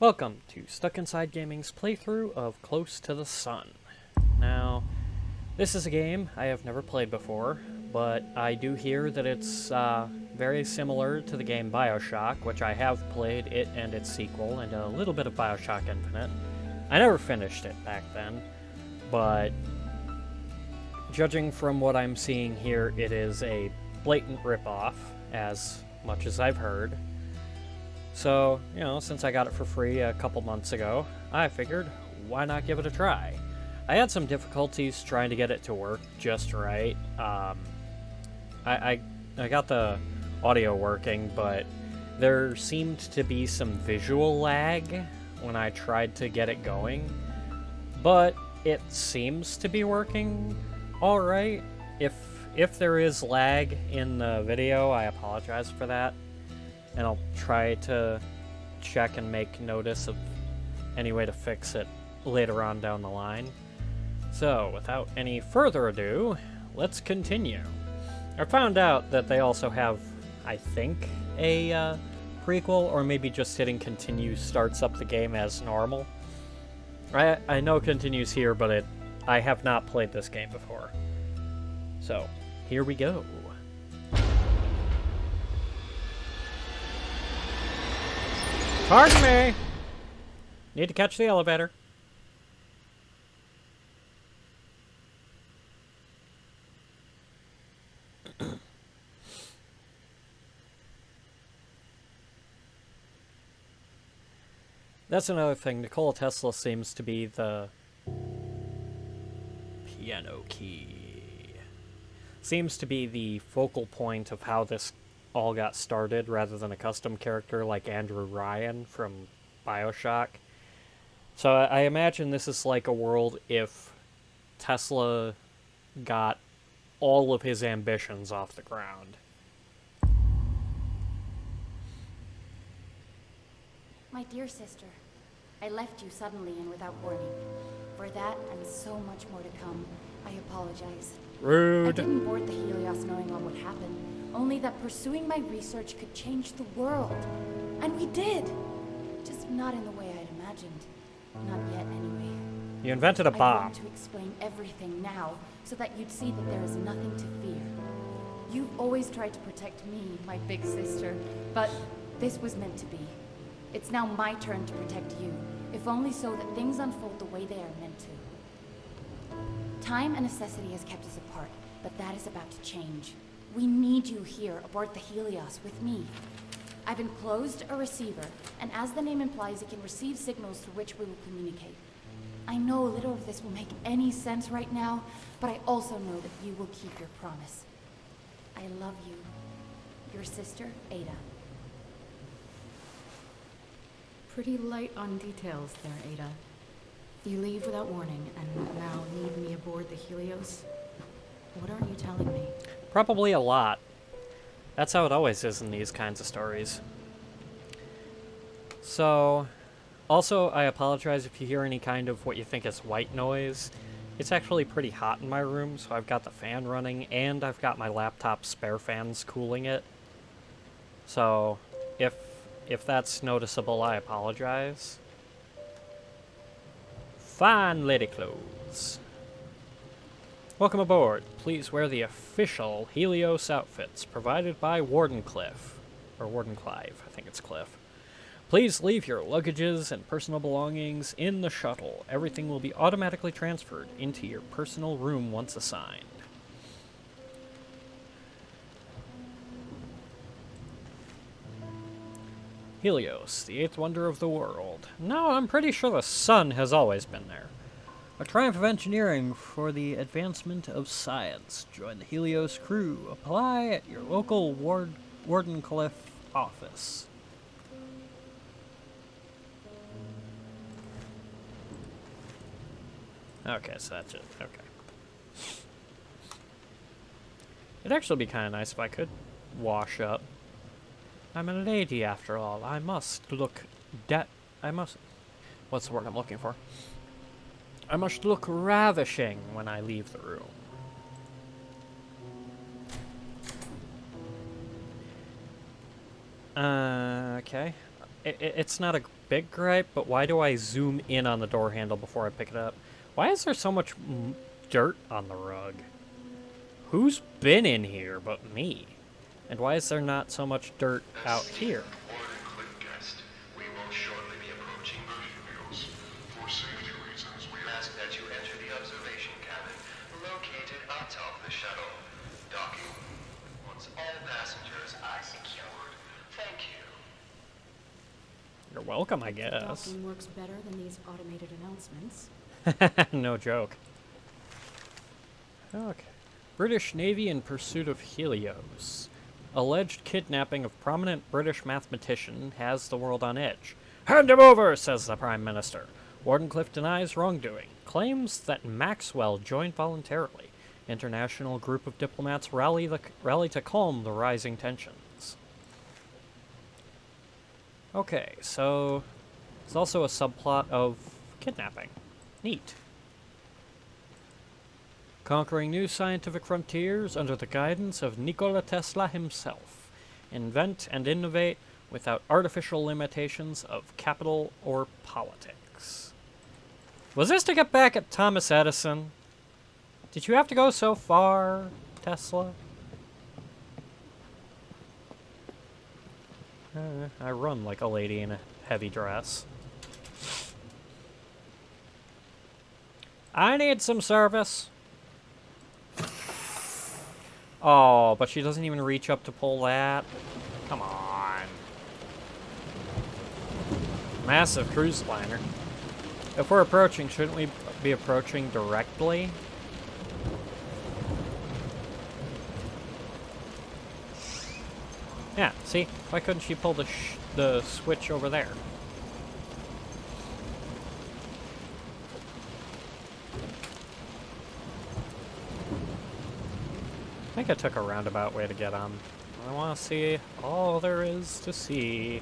Welcome to Stuck Inside Gaming's playthrough of Close to the Sun. Now, this is a game I have never played before, but I do hear that it's very similar to the game BioShock, which I have played it and its sequel, and a little bit of BioShock Infinite. I never finished it back then, but judging from what I'm seeing here, it is a blatant ripoff, as much as I've heard. So, since I got it for free a couple months ago, I figured, why not give it a try? I had some difficulties trying to get it to work just right. I got the audio working, but there seemed to be some visual lag when I tried to get it going. But it seems to be working alright. If there is lag in the video, I apologize for that. And I'll try to check and make notice of any way to fix it later on down the line. So, without any further ado, let's continue. I found out that they also have, I think, a prequel, or maybe just hitting continue starts up the game as normal. I know continues here, but I have not played this game before. So, here we go. Pardon me! Need to catch the elevator. That's another thing. Nikola Tesla seems to be the piano key. Seems to be the focal point of how this all got started, rather than a custom character like Andrew Ryan from BioShock. So I imagine this is like a world if Tesla got all of his ambitions off the ground. My dear sister, I left you suddenly and without warning. For that and so much more to come, I apologize. Rude. I didn't board the Helios knowing what would happen, only that pursuing my research could change the world. And we did! Just not in the way I'd imagined. Not yet, anyway. You invented a I bomb. want to explain everything now, so that you'd see that there is nothing to fear. You've always tried to protect me, my big sister, but this was meant to be. It's now my turn to protect you, if only so that things unfold the way they are meant to. Time and necessity has kept us apart, but that is about to change. We need you here aboard the Helios with me. I've enclosed a receiver, and as the name implies, it can receive signals through which we will communicate. I know little of this will make any sense right now, but I also know that you will keep your promise. I love you. Your sister, Ada. Pretty light on details there, Ada. You leave without warning, and now need me aboard the Helios? What aren't you telling me? Probably a lot. That's how it always is in these kinds of stories. So, also, I apologize if you hear any kind of what you think is white noise. It's actually pretty hot in my room, so I've got the fan running, and I've got my laptop spare fans cooling it. So, if that's noticeable, I apologize. Fine lady clothes. Welcome aboard. Please wear the official Helios outfits provided by Wardenclyffe. Or Wardenclyffe, I think it's Cliff. Please leave your luggages and personal belongings in the shuttle. Everything will be automatically transferred into your personal room once assigned. Helios, the eighth wonder of the world. No, I'm pretty sure the sun has always been there. A triumph of engineering for the advancement of science. Join the Helios crew. Apply at your local Wardenclyffe office. Okay, so that's it. Okay. It'd actually be kind of nice if I could wash up. I'm a lady, after all. I must look what's the word I'm looking for? I must look ravishing when I leave the room. Okay. It's not a big gripe, but why do I zoom in on the door handle before I pick it up? Why is there so much dirt on the rug? Who's been in here but me? And why is there not so much dirt out here? We will shortly be approaching the Helios. For safety reasons, we ask that you enter the observation cabin located atop the shuttle. Docking. Once all passengers are secured. Thank you. You're welcome, I guess. Docking works better than these automated announcements. No joke. Okay. British Navy in pursuit of Helios. Alleged kidnapping of prominent British mathematician has the world on edge. Hand him over, says the Prime Minister. Wardenclyffe denies wrongdoing. Claims that Maxwell joined voluntarily. International group of diplomats rally to calm the rising tensions. Okay, so there's also a subplot of kidnapping. Neat. Conquering new scientific frontiers under the guidance of Nikola Tesla himself. Invent and innovate without artificial limitations of capital or politics. Was this to get back at Thomas Edison? Did you have to go so far, Tesla? I run like a lady in a heavy dress. I need some service. Oh, but she doesn't even reach up to pull that. Come on. Massive cruise liner. If we're approaching, shouldn't we be approaching directly? Yeah, see? Why couldn't she pull the switch over there? I think I took a roundabout way to get on. I want to see all there is to see.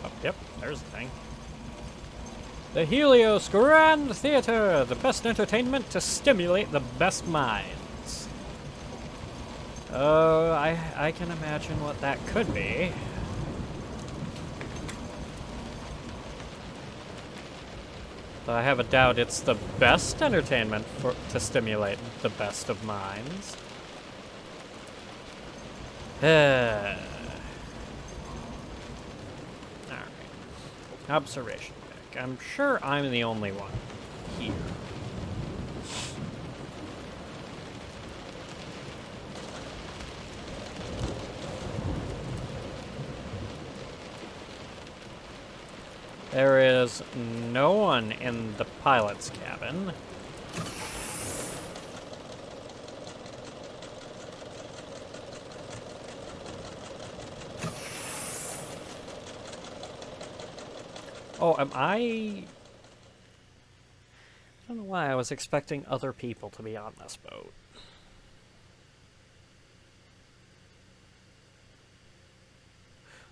Oh, yep, there's the thing. The Helios Grand Theater, the best entertainment to stimulate the best minds. Oh, I can imagine what that could be. But I have a doubt it's the best entertainment to stimulate the best of minds. Alright. Observation deck. I'm sure I'm the only one here. There is no one in the pilot's cabin. Oh, am I don't know why I was expecting other people to be on this boat.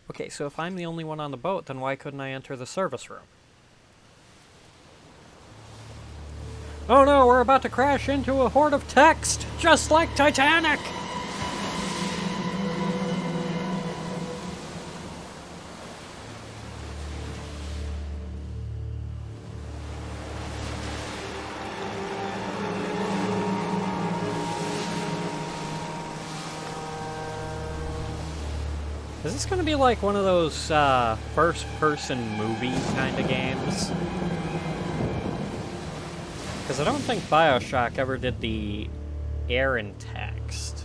Okay, so if I'm the only one on the boat, then why couldn't I enter the service room? Oh no, we're about to crash into a horde of text, just like Titanic! Is this going to be like one of those first-person movie kind of games? Because I don't think BioShock ever did the air and text.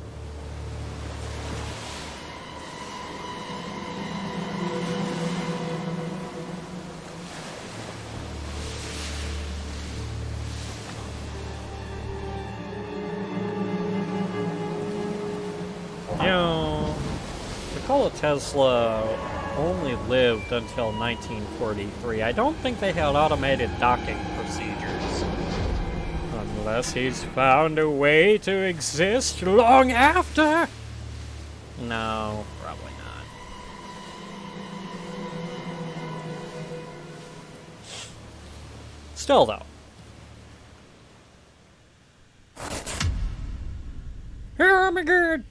You know, Nikola Tesla only lived until 1943. I don't think they had automated docking procedures. Unless he's found a way to exist long after. No, probably not. Still, though. Oh my god!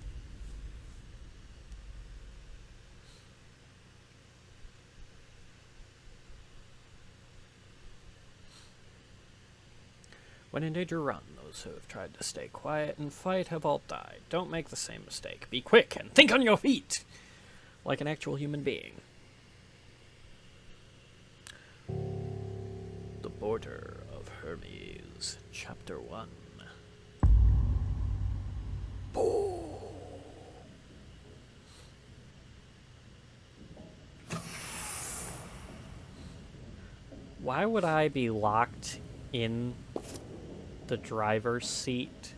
When in danger, run. Those who have tried to stay quiet and fight have all died. Don't make the same mistake. Be quick and think on your feet! Like an actual human being. The Border of Hermes, Chapter 1. Why would I be locked in the driver's seat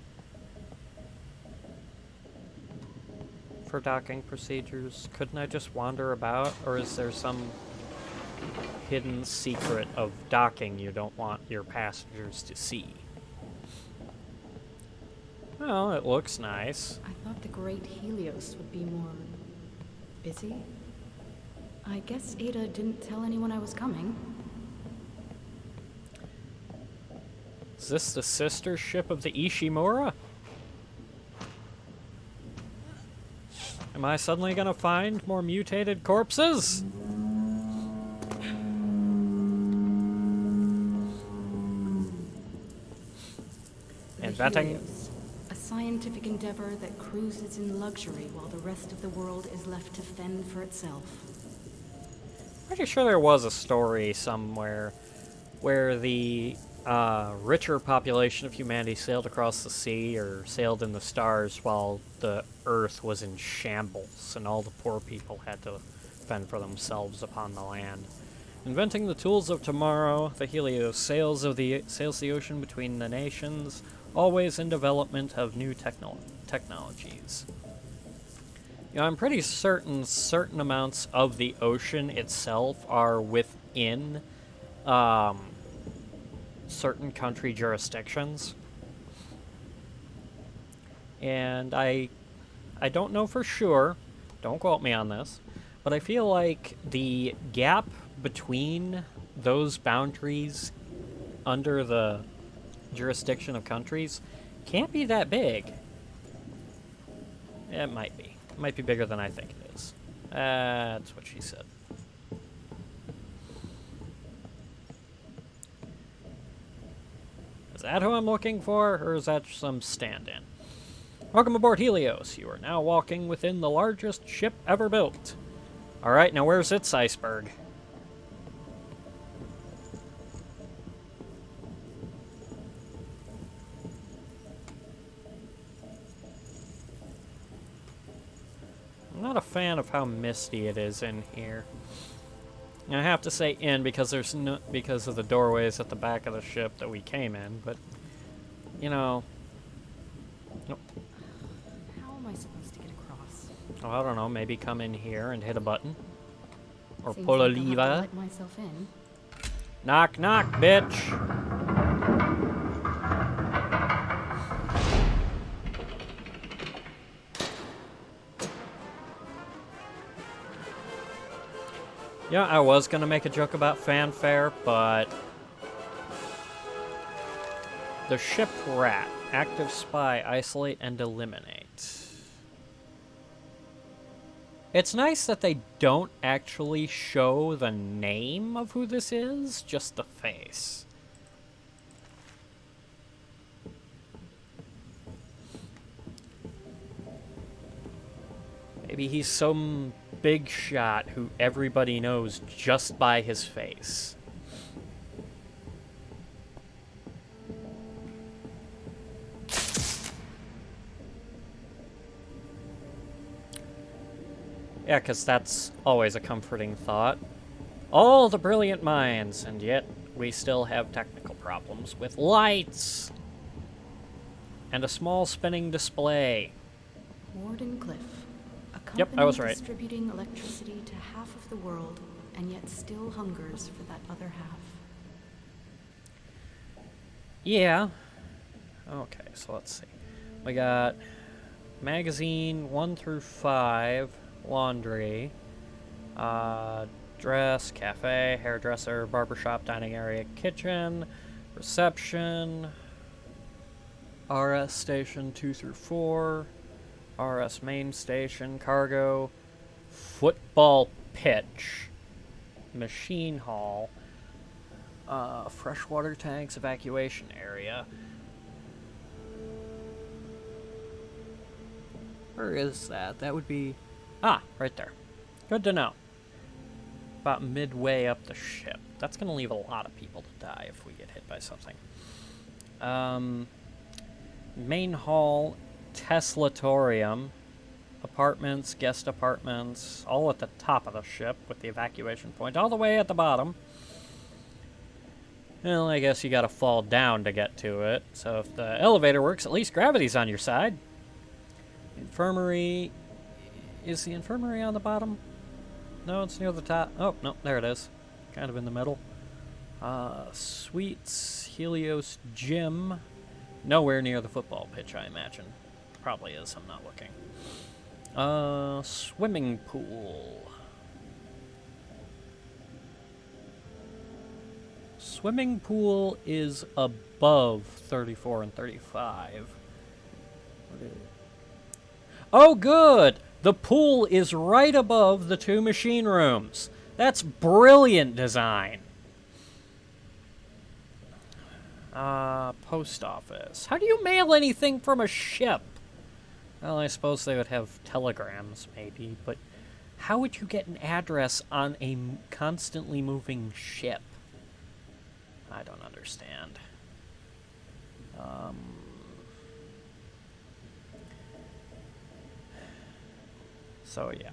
for docking procedures? Couldn't I just wander about, or is there some hidden secret of docking you don't want your passengers to see? Well, it looks nice. I thought the Great Helios would be more busy. I guess Ada didn't tell anyone I was coming. Is this the sister ship of the Ishimura? Am I suddenly gonna find more mutated corpses? Inventing. Helios, a scientific endeavor that cruises in luxury while the rest of the world is left to fend for itself. Pretty sure there was a story somewhere where the richer population of humanity sailed across the sea or sailed in the stars while the Earth was in shambles and all the poor people had to fend for themselves upon the land. Inventing the tools of tomorrow, the Helios sails the ocean between the nations, always in development of new technologies. You know, I'm pretty certain amounts of the ocean itself are within certain country jurisdictions. And I don't know for sure, don't quote me on this, but I feel like the gap between those boundaries under the jurisdiction of countries can't be that big. It might be. It might be bigger than I think it is. That's what she said. Is that who I'm looking for, or is that some stand-in? Welcome aboard Helios. You are now walking within the largest ship ever built. Alright, now where's its iceberg? I'm not a fan of how misty it is in here. And I have to say in because because of the doorways at the back of the ship that we came in, but you know. Nope. How am I supposed to get across? Oh, I don't know, maybe come in here and hit a button. Or Seems pull a like I'll have to lever. let myself in. Knock, knock, bitch! Yeah, I was gonna make a joke about fanfare, but the ship rat. Active spy, isolate and eliminate. It's nice that they don't actually show the name of who this is, just the face. Maybe he's some big shot who everybody knows just by his face. Yeah, because that's always a comforting thought. All the brilliant minds, and yet we still have technical problems with lights and a small spinning display. Warden Cliff, a company Yep, I was right. distributing electricity to half of the world, and yet still hungers for that other half. Yeah. Okay, so let's see. We got magazine 1 through 5, laundry, dress, cafe, hairdresser, barbershop, dining area, kitchen, reception, RS station 2 through 4, RS main station, cargo, football pitch, machine hall, Freshwater tanks, evacuation area. Where is that? That would be... Ah, right there. Good to know. About midway up the ship. That's going to leave a lot of people to die if we get hit by something. Main hall, Teslatorium. Apartments, guest apartments, all at the top of the ship with the evacuation point all the way at the bottom. Well, I guess you gotta fall down to get to it. So if the elevator works, at least gravity's on your side. Infirmary. Is the infirmary on the bottom? No, it's near the top. Oh, no, there it is. Kind of in the middle. Suites, Helios Gym. Nowhere near the football pitch, I imagine. Probably is, I'm not looking. Swimming pool. Swimming pool is above 34 and 35. Oh, good! The pool is right above the 2 machine rooms. That's brilliant design. Post office. How do you mail anything from a ship? Well, I suppose they would have telegrams, maybe, but how would you get an address on a constantly moving ship? I don't understand. So, yeah.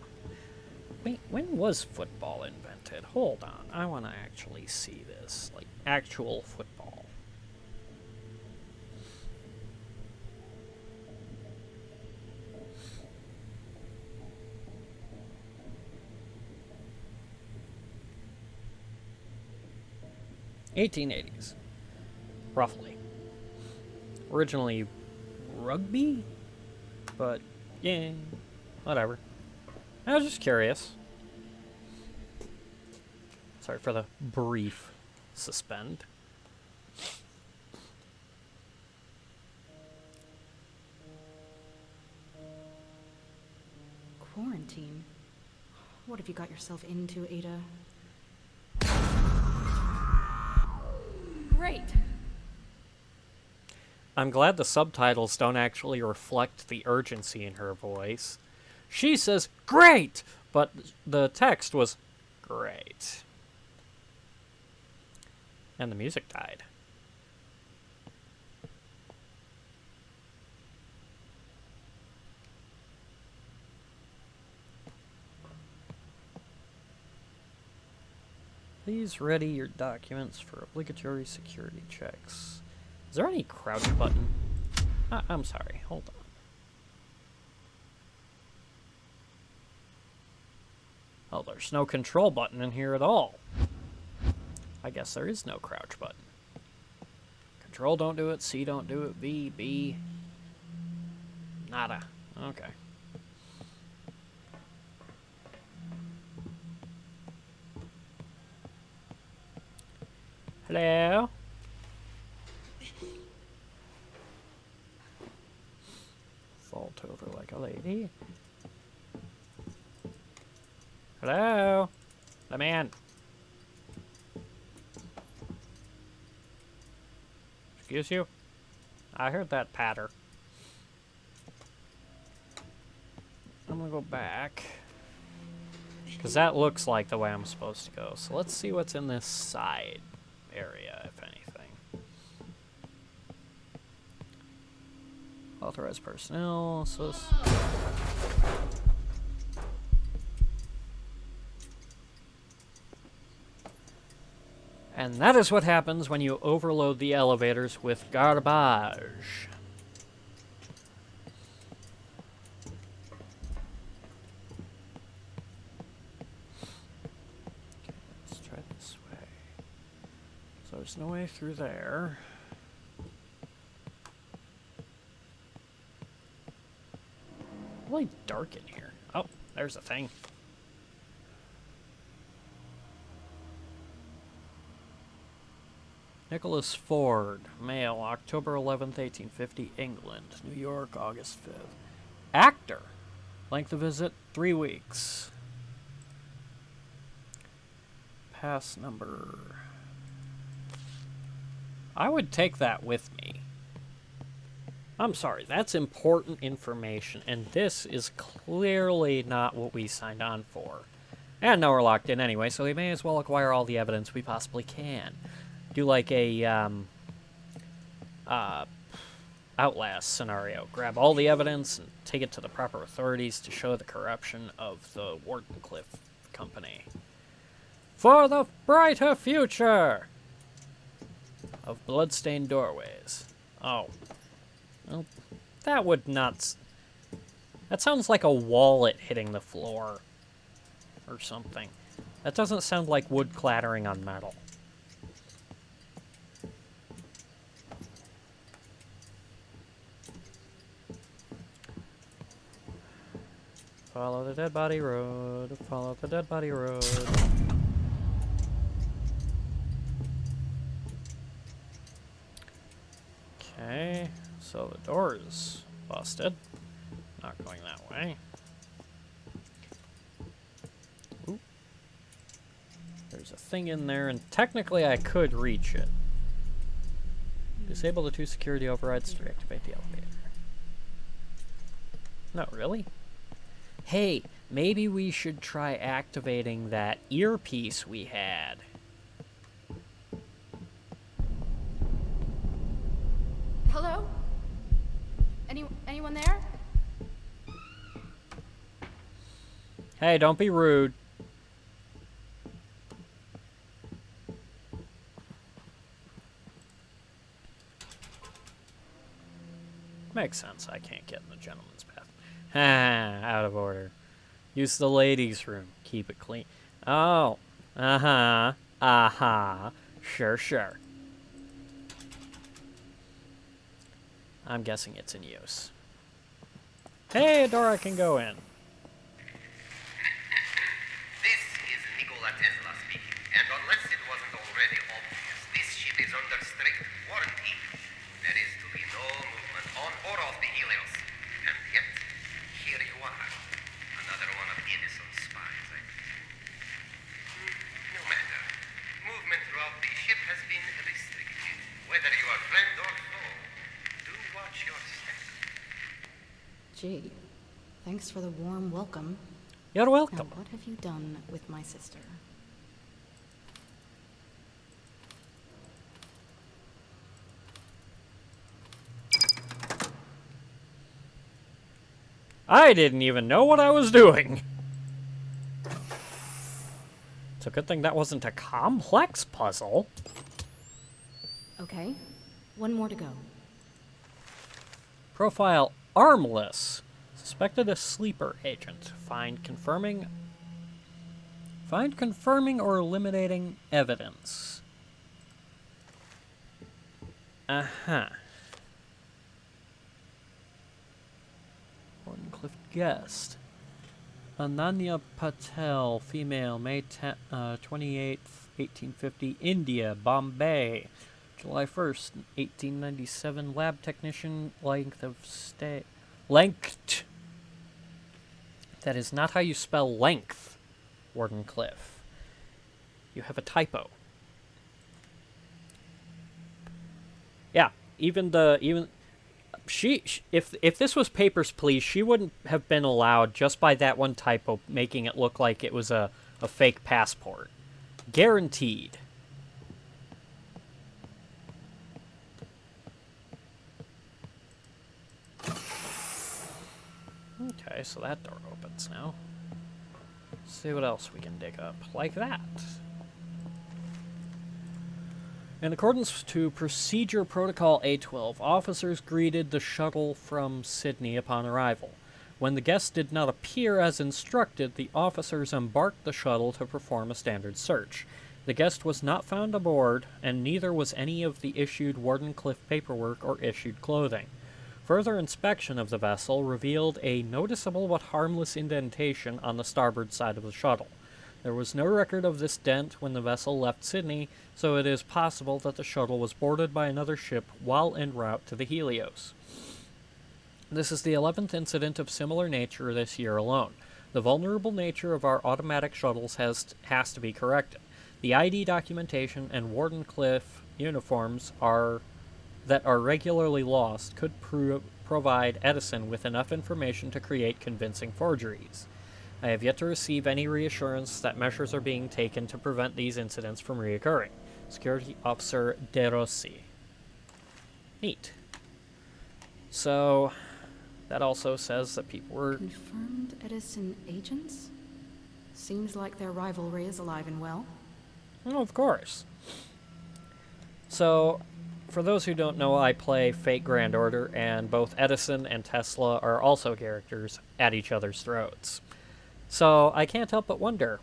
Wait, when was football invented? Hold on, I want to actually see this. Like, actual football. '80s, roughly. Originally rugby, but yeah, whatever. I was just curious. Sorry for the brief suspend. Quarantine? What have you got yourself into, Ada? Great. I'm glad the subtitles don't actually reflect the urgency in her voice. She says, great! But the text was, great. And the music died. Please ready your documents for obligatory security checks. Is there any crouch button? I'm sorry, hold on. Oh, there's no control button in here at all. I guess there is no crouch button. Control don't do it, C don't do it, B, nada. Okay. Hello? Vault over like a lady. Hello? Let me in. Excuse you? I heard that patter. I'm gonna go back. Because that looks like the way I'm supposed to go. So let's see what's in this side area, if anything. Authorized personnel. So and that is what happens when you overload the elevators with garbage. Let's try this way. So there's no way through there. Really dark in here. Oh, there's a thing. Nicholas Ford, male, October 11th, 1850, England, New York, August 5th. Actor. Length of visit, 3 weeks. Pass number. I would take that with me. I'm sorry, that's important information, and this is clearly not what we signed on for. And now we're locked in anyway, so we may as well acquire all the evidence we possibly can. Do like a, Outlast scenario. Grab all the evidence and take it to the proper authorities to show the corruption of the Wardenclyffe Company. For the brighter future of bloodstained doorways. Oh. Well, that would not... That sounds like a wallet hitting the floor. Or something. That doesn't sound like wood clattering on metal. Follow the dead body road. Follow the dead body road. Okay, so the door is busted. Not going that way. Ooh. There's a thing in there, and technically I could reach it. Disable the 2 security overrides to reactivate the elevator. Not really? Hey, maybe we should try activating that earpiece we had. Hello? Anyone there? Hey, don't be rude. Makes sense. I can't get in the gentleman's bathroom. Ha, out of order. Use the ladies' room. Keep it clean. Oh. Uh-huh. Uh-huh. Sure, sure. I'm guessing it's in use. Hey, a door I can go in. This is Nikola Tesla speaking, and unless it wasn't already obvious, this ship is under strict warranty. There is to be no movement on or off the Helios. And yet, here you are. Another one of Edison's spies, I think. No matter. Movement throughout the ship has been restricted. Whether you are friend or foe, do watch your step. Gee, thanks for the warm welcome. You're Now, welcome. what have you done with my sister? I didn't even know what I was doing. It's a good thing that wasn't a complex puzzle. Okay, one more to go. Profile armless. Suspected a sleeper agent. Find confirming or eliminating evidence. Uh-huh. Wardenclyffe guest. Ananya Patel, female, May 28th, 1850, India, Bombay. July 1st, 1897, lab technician, length of stay. Length. That is not how you spell length, Wardenclyffe. You have a typo. Yeah, if this was Papers, Please, she wouldn't have been allowed just by that one typo, making it look like it was a fake passport. Guaranteed. Okay, so that door opens now. Let's see what else we can dig up. Like that. In accordance to Procedure Protocol A12, officers greeted the shuttle from Sydney upon arrival. When the guest did not appear as instructed, the officers embarked the shuttle to perform a standard search. The guest was not found aboard, and neither was any of the issued Wardenclyffe paperwork or issued clothing. Further inspection of the vessel revealed a noticeable but harmless indentation on the starboard side of the shuttle. There was no record of this dent when the vessel left Sydney, so it is possible that the shuttle was boarded by another ship while en route to the Helios. This is the 11th incident of similar nature this year alone. The vulnerable nature of our automatic shuttles has to be corrected. The ID documentation and Wardenclyffe uniforms that are regularly lost could provide Edison with enough information to create convincing forgeries. I have yet to receive any reassurance that measures are being taken to prevent these incidents from reoccurring. Security Officer De Rossi. Neat. So, that also says that people were... Confirmed Edison agents? Seems like their rivalry is alive and well. Oh, of course. So, for those who don't know, I play Fate Grand Order, and both Edison and Tesla are also characters at each other's throats. So, I can't help but wonder,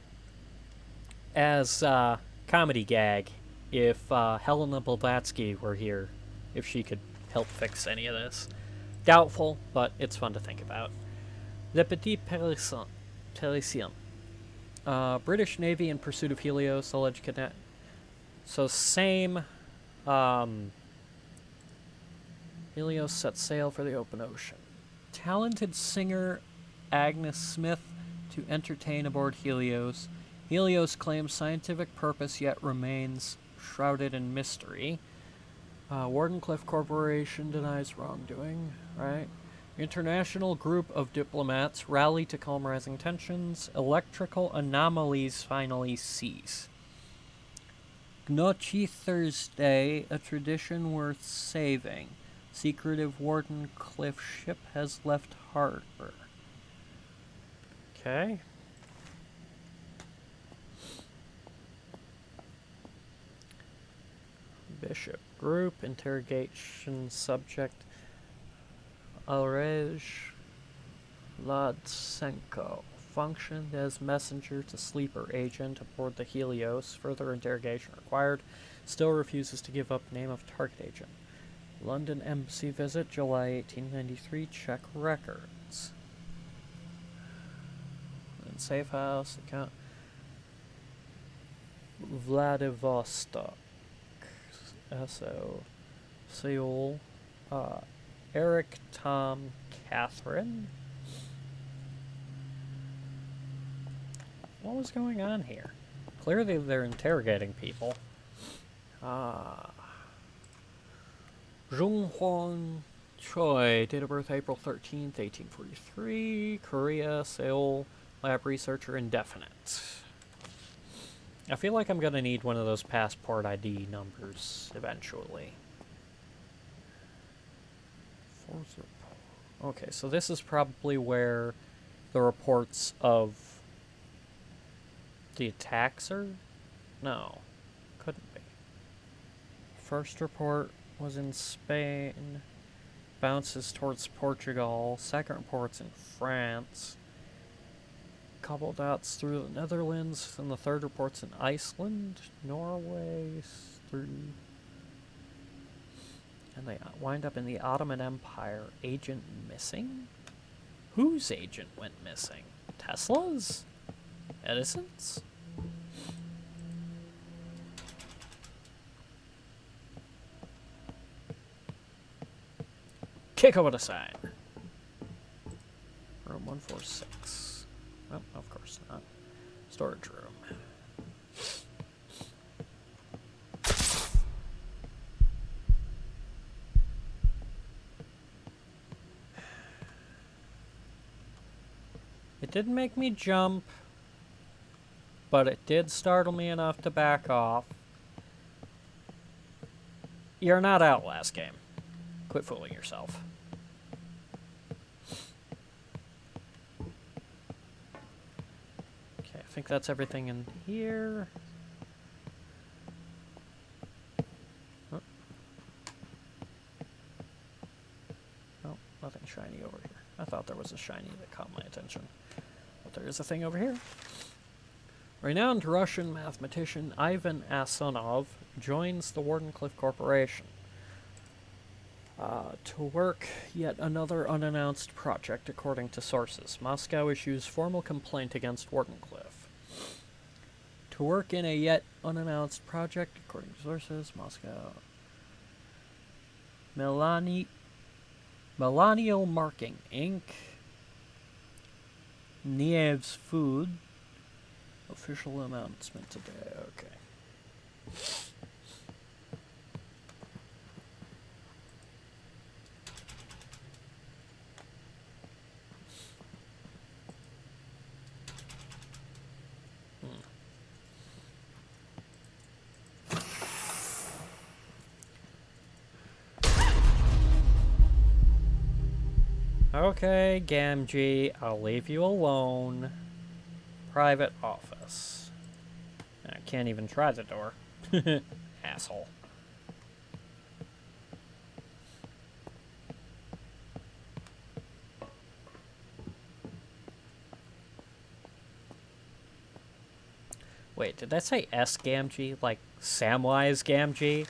as a comedy gag, if Helena Blavatsky were here, if she could help fix any of this. Doubtful, but it's fun to think about. Le Petit Parisien. British Navy in pursuit of Helios, alleged kidnap. So same. Helios set sail for the open ocean. Talented singer Agnes Smith to entertain aboard Helios. Helios claims scientific purpose yet remains shrouded in mystery. Wardenclyffe Corporation denies wrongdoing, right? International group of diplomats rally to calm rising tensions. Electrical anomalies finally cease. Gnocchi Thursday, a tradition worth saving. Secretive Wardenclyffe ship has left harbor. Okay. Bishop Group, interrogation subject Alrej Ladsenko. Functioned as messenger to sleeper agent aboard the Helios. Further interrogation required. Still refuses to give up name of target agent. London embassy visit, July 1893. Check records. And safe house account. Vladivostok. So, Seoul, Eric, Tom, Catherine. What was going on here? Clearly they're interrogating people. Jung Hwang Choi, date of birth April 13th, 1843, Korea, Seoul, lab researcher, indefinite. I feel like I'm gonna need one of those passport ID numbers eventually. Okay, so this is probably where the reports of the attacks are? No, couldn't be. First report was in Spain, bounces towards Portugal. Second report's in France. Couple dots through the Netherlands, and the third report's in Iceland, Norway, through, and they wind up in the Ottoman Empire. Agent missing? Whose agent went missing? Tesla's? Edison's? Kick over the sign. Room 146. Oh, of course not. Storage room. It didn't make me jump, but it did startle me enough to back off. You're not Outlast game. Quit fooling yourself. I think that's everything in here. Oh. Oh, nothing shiny over here. I thought there was a shiny that caught my attention. But there is a thing over here. Renowned Russian mathematician Ivan Asonov joins the Wardenclyffe Corporation to work yet another unannounced project, according to sources. Moscow issues formal complaint against Wardenclyffe. To work in a yet unannounced project, according to sources, Moscow. Millennial Marking, Inc. Niev's Food. Official announcement today, okay. Okay, Gamgee, I'll leave you alone. Private office. I can't even try the door. Asshole. Wait, did that say S Gamgee? Like Samwise Gamgee?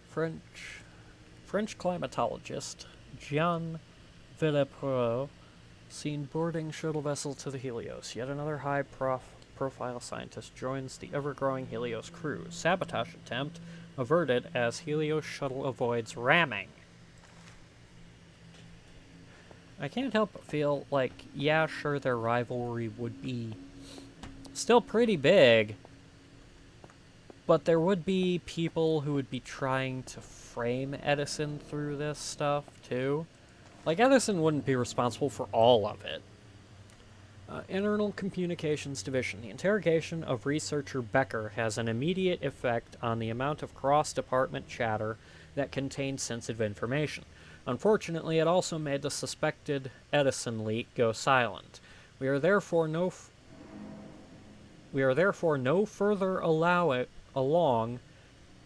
French climatologist Jean Villepreux seen boarding shuttle vessel to the Helios. Yet another high-profile scientist joins the ever-growing Helios crew. Sabotage attempt averted as Helios shuttle avoids ramming. I can't help but feel like, yeah, sure, their rivalry would be still pretty big, but there would be people who would be trying to frame Edison through this stuff, too. Like, Edison wouldn't be responsible for all of it. Internal Communications Division. The interrogation of researcher Becker has an immediate effect on the amount of cross-department chatter that contains sensitive information. Unfortunately, it also made the suspected Edison leak go silent. We are therefore no further along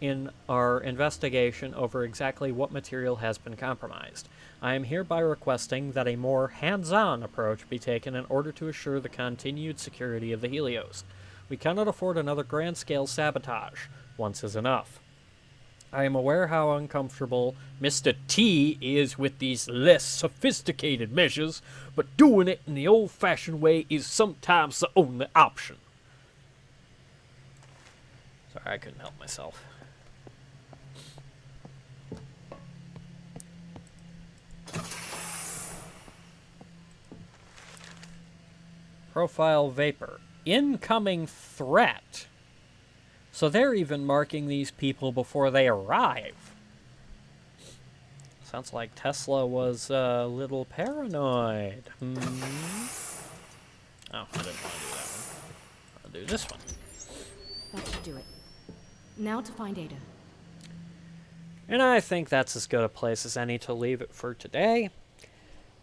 in our investigation over exactly what material has been compromised. I am hereby requesting that a more hands-on approach be taken in order to assure the continued security of the Helios. We cannot afford another grand-scale sabotage. Once is enough. I am aware how uncomfortable Mr. T is with these less sophisticated measures, but doing it in the old-fashioned way is sometimes the only option. Sorry, I couldn't help myself. Profile vapor. Incoming threat. So they're even marking these people before they arrive. Sounds like Tesla was a little paranoid. Oh, I didn't want to do that one. I'll do this one. That should do it. Now to find Ada. And I think that's as good a place as any to leave it for today.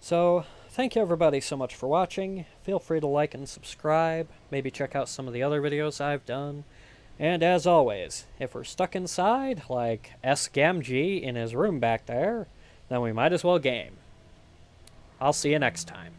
So, thank you everybody so much for watching. Feel free to like and subscribe. Maybe check out some of the other videos I've done. And as always, if we're stuck inside, like S. Gamgee in his room back there, then we might as well game. I'll see you next time.